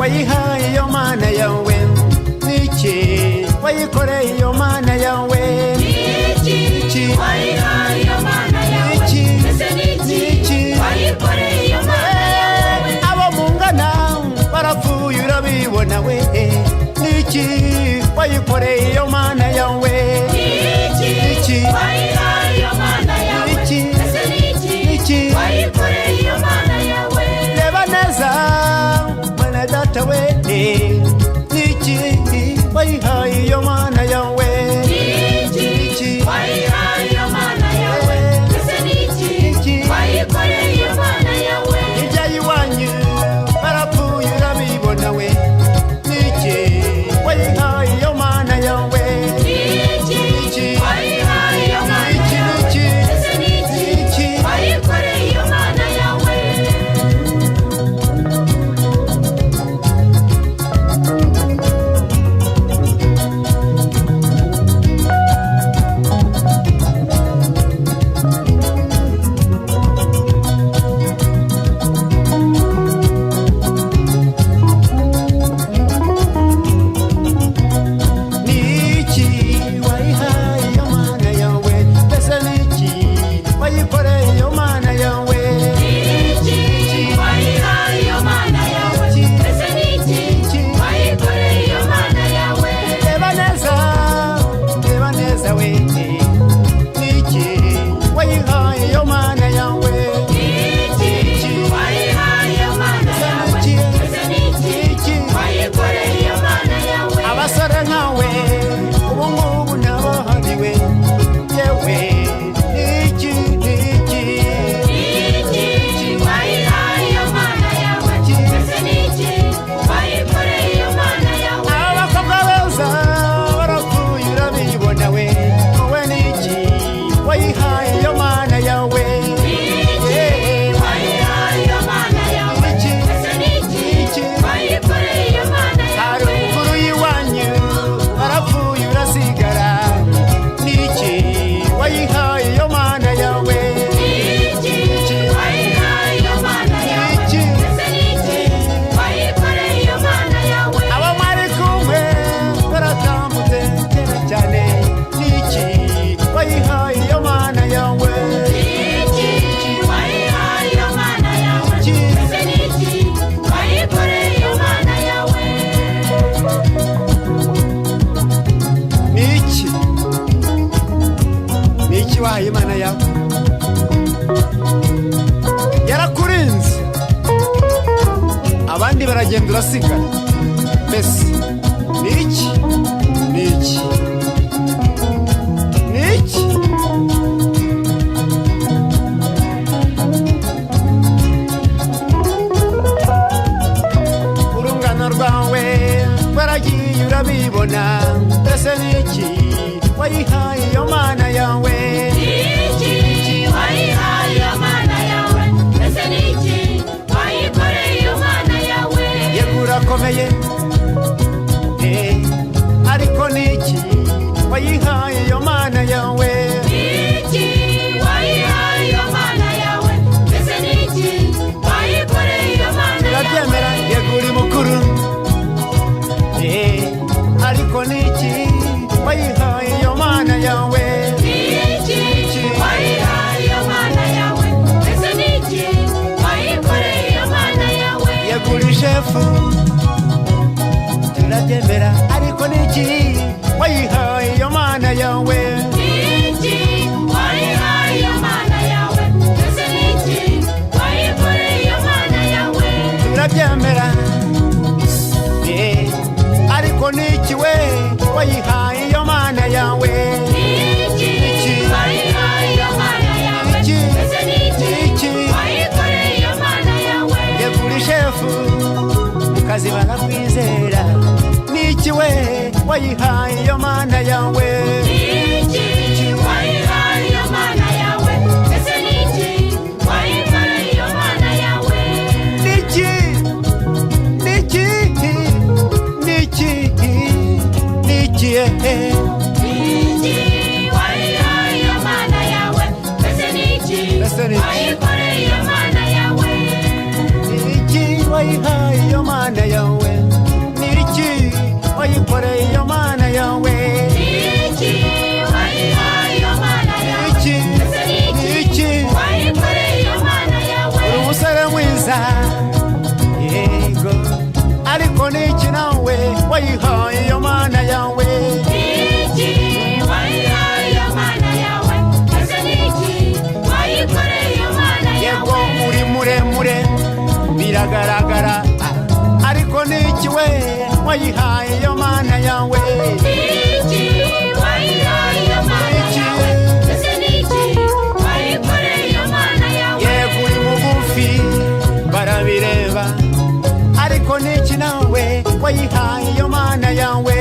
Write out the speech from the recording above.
wayihaye iyo mana yawe niki wayikoreye iyo mana yawe niki wayihaye iyo mana yawe ese niki wayikoreye iyo mana yawe abo mungana barapfuye urabibona we niki wayikoreye iyo mana yawe niki wayihaye iyo mana yawe ese niki wayikoreye iyo mana yawe reba neza mana data we niki wayihaye iyo mana yawe niki wayihaye iyo mana yawe ese niki wayikoreye iyo mana yawe hirya y'iwanyu barapfuye urabibona we niki wayihaye iyo mana yawe niki wayihaye iyo mana yawe ese niki wayikoreye iyo mana yawe wahaye imana yawe yarakurinze abandi baragenda urasigara mbese niki niki niki urungano rwawe baragiye urabibona mbese niki wayihaye iyo mana yawe niki wayihaye iyo mana yawe ese niki wayikoreye iyo mana yawe yego urakomeye ariko niki wayihaye iyo mana yawe niki wayihaye iyo mana yawe ese niki wayikoreye iyo mana yawe urabyemera yego uri mukuru ariko niki wayihaye iyo mana yawe niki wayihaye iyo mana yawe ese niki wayikoreye iyo mana yawe yego uri shefu turabyemera ariko niki wayihaye iyo mana yawe niki wayihaye iyo mana yawe ese niki wayikoreye iyo mana yawe turabyemera ariko niki we wayihaye iyo mana yawe niki wayihaye iyo mana yawe ese niki wayikoreye iyo mana yawe yego uri shefu mu kazi barakwizera niki we wayihaye iyo mana yawe niki wayihaye iyo mana yawe ese niki wayikoreye iyo mana yawe niki niki niki niki niki wayihaye iyo mana yawe ese niki wayikoreye iyo mana yawe niki wayihaye iyo mana yawe wayihaye iyo mana yawe niki wayihaye iyo mana yawe ese niki wayikoreye iyo mana yego yawe uri muremure biragaragara ariko niki we wayihaye iyo mana yawe niki wayihaye iyo mana yawe ese niki wayikoreye iyo mana yawe yego uri mugufi barabireba ariko niki nawe wayihaye iyo mana yawe